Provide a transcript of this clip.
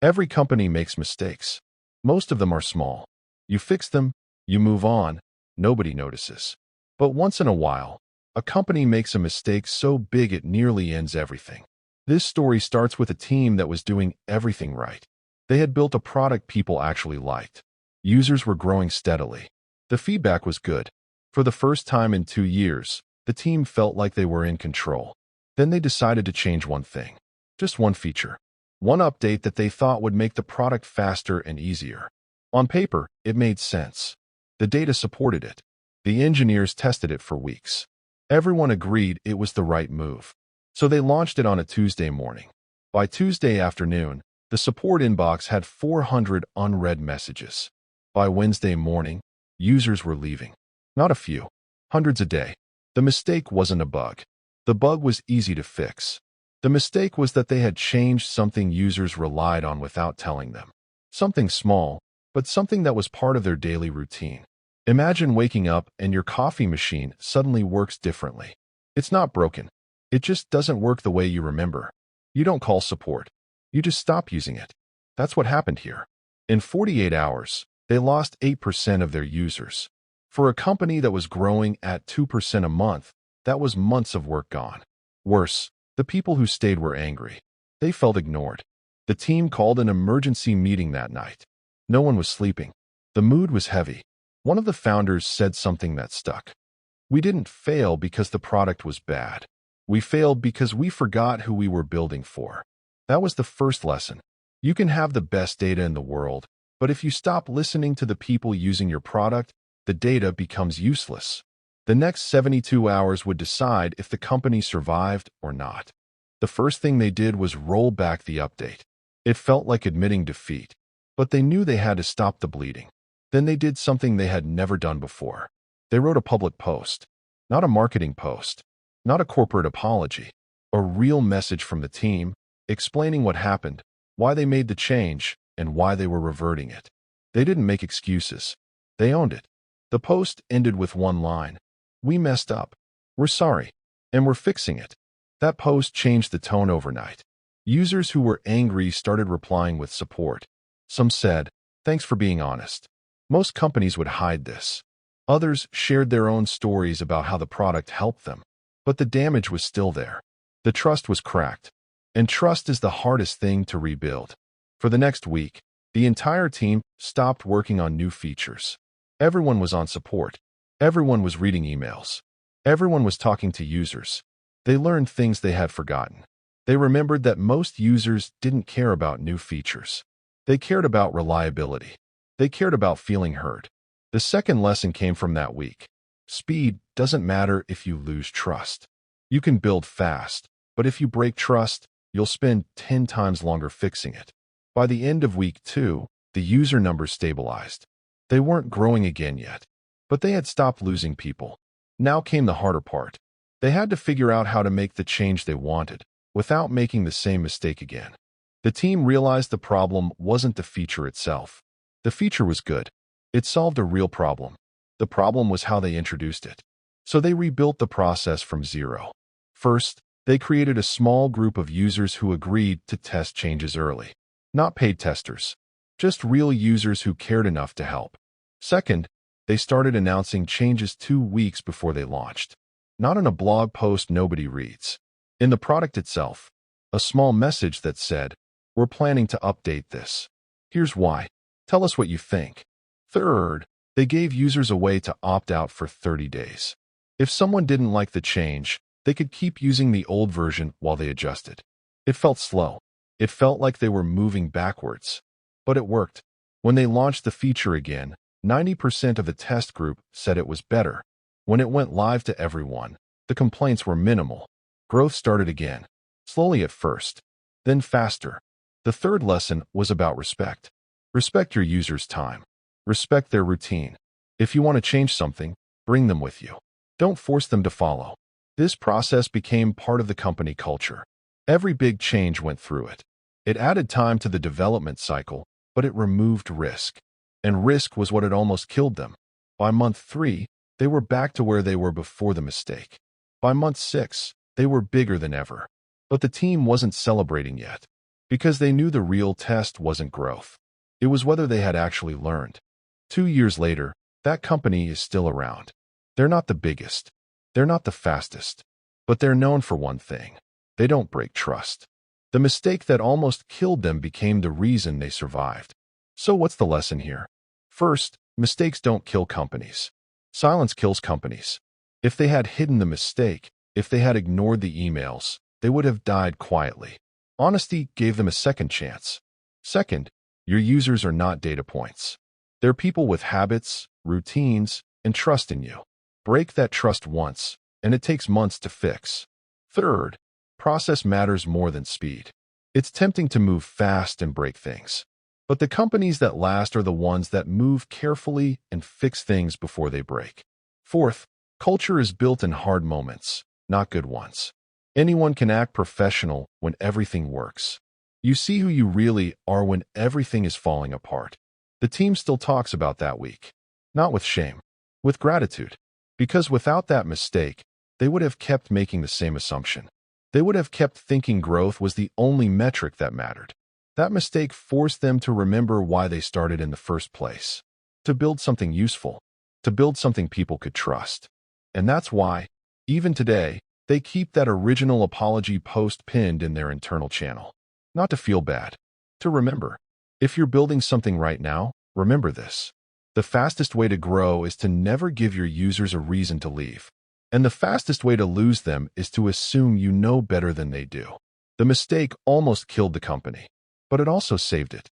Every company makes mistakes. Most of them are small. You fix them, you move on, nobody notices. But once in a while, a company makes a mistake so big it nearly ends everything. This story starts with a team that was doing everything right. They had built a product people actually liked. Users were growing steadily. The feedback was good. For the first time in 2 years, the team felt like they were in control. Then they decided to change one thing. Just one feature. One update that they thought would make the product faster and easier. On paper, it made sense. The data supported it. The engineers tested it for weeks. Everyone agreed it was the right move. So they launched it on a Tuesday morning. By Tuesday afternoon, the support inbox had 400 unread messages. By Wednesday morning, users were leaving. Not a few. Hundreds a day. The mistake wasn't a bug. The bug was easy to fix. The mistake was that they had changed something users relied on without telling them. Something small, but something that was part of their daily routine. Imagine waking up and your coffee machine suddenly works differently. It's not broken. It just doesn't work the way you remember. You don't call support. You just stop using it. That's what happened here. In 48 hours, they lost 8% of their users. For a company that was growing at 2% a month, that was months of work gone. Worse, the people who stayed were angry. They felt ignored. The team called an emergency meeting that night. No one was sleeping. The mood was heavy. One of the founders said something that stuck. We didn't fail because the product was bad. We failed because we forgot who we were building for. That was the first lesson. You can have the best data in the world, but if you stop listening to the people using your product, the data becomes useless. The next 72 hours would decide if the company survived or not. The first thing they did was roll back the update. It felt like admitting defeat, but they knew they had to stop the bleeding. Then they did something they had never done before. They wrote a public post. Not a marketing post. Not a corporate apology. A real message from the team, explaining what happened, why they made the change, and why they were reverting it. They didn't make excuses. They owned it. The post ended with one line. We messed up. We're sorry. And we're fixing it. That post changed the tone overnight. Users who were angry started replying with support. Some said, "Thanks for being honest." Most companies would hide this. Others shared their own stories about how the product helped them. But the damage was still there. The trust was cracked. And trust is the hardest thing to rebuild. For the next week, the entire team stopped working on new features. Everyone was on support. Everyone was reading emails. Everyone was talking to users. They learned things they had forgotten. They remembered that most users didn't care about new features. They cared about reliability. They cared about feeling heard. The second lesson came from that week. Speed doesn't matter if you lose trust. You can build fast, but if you break trust, you'll spend 10 times longer fixing it. By the end of week 2, the user numbers stabilized. They weren't growing again yet, but they had stopped losing people. Now came the harder part. They had to figure out how to make the change they wanted, without making the same mistake again. The team realized the problem wasn't the feature itself. The feature was good. It solved a real problem. The problem was how they introduced it. So they rebuilt the process from zero. First, they created a small group of users who agreed to test changes early. Not paid testers, just real users who cared enough to help. Second, they started announcing changes 2 weeks before they launched. Not in a blog post nobody reads. In the product itself, a small message that said, "We're planning to update this. Here's why. Tell us what you think." Third, they gave users a way to opt out for 30 days. If someone didn't like the change, they could keep using the old version while they adjusted. It felt slow. It felt like they were moving backwards. But it worked. When they launched the feature again, 90% of the test group said it was better. When it went live to everyone, the complaints were minimal. Growth started again. Slowly at first, then faster. The third lesson was about respect. Respect your users' time. Respect their routine. If you want to change something, bring them with you. Don't force them to follow. This process became part of the company culture. Every big change went through it. It added time to the development cycle, but it removed risk. And risk was what had almost killed them. By month 3, they were back to where they were before the mistake. By month 6, they were bigger than ever. But the team wasn't celebrating yet. because they knew the real test wasn't growth. It was whether they had actually learned. 2 years later, that company is still around. They're not the biggest. They're not the fastest. But they're known for one thing. They don't break trust. The mistake that almost killed them became the reason they survived. So what's the lesson here? First, mistakes don't kill companies. Silence kills companies. If they had hidden the mistake, if they had ignored the emails, they would have died quietly. Honesty gave them a second chance. Second, your users are not data points. They're people with habits, routines, and trust in you. Break that trust once, and it takes months to fix. Third, process matters more than speed. It's tempting to move fast and break things. But the companies that last are the ones that move carefully and fix things before they break. Fourth, culture is built in hard moments, not good ones. Anyone can act professional when everything works. You see who you really are when everything is falling apart. The team still talks about that week. Not with shame, with gratitude. Because without that mistake, they would have kept making the same assumption. They would have kept thinking growth was the only metric that mattered. That mistake forced them to remember why they started in the first place. To build something useful. To build something people could trust. And that's why, even today, they keep that original apology post pinned in their internal channel. Not to feel bad. To remember. If you're building something right now, remember this. The fastest way to grow is to never give your users a reason to leave. And the fastest way to lose them is to assume you know better than they do. The mistake almost killed the company, but it also saved it.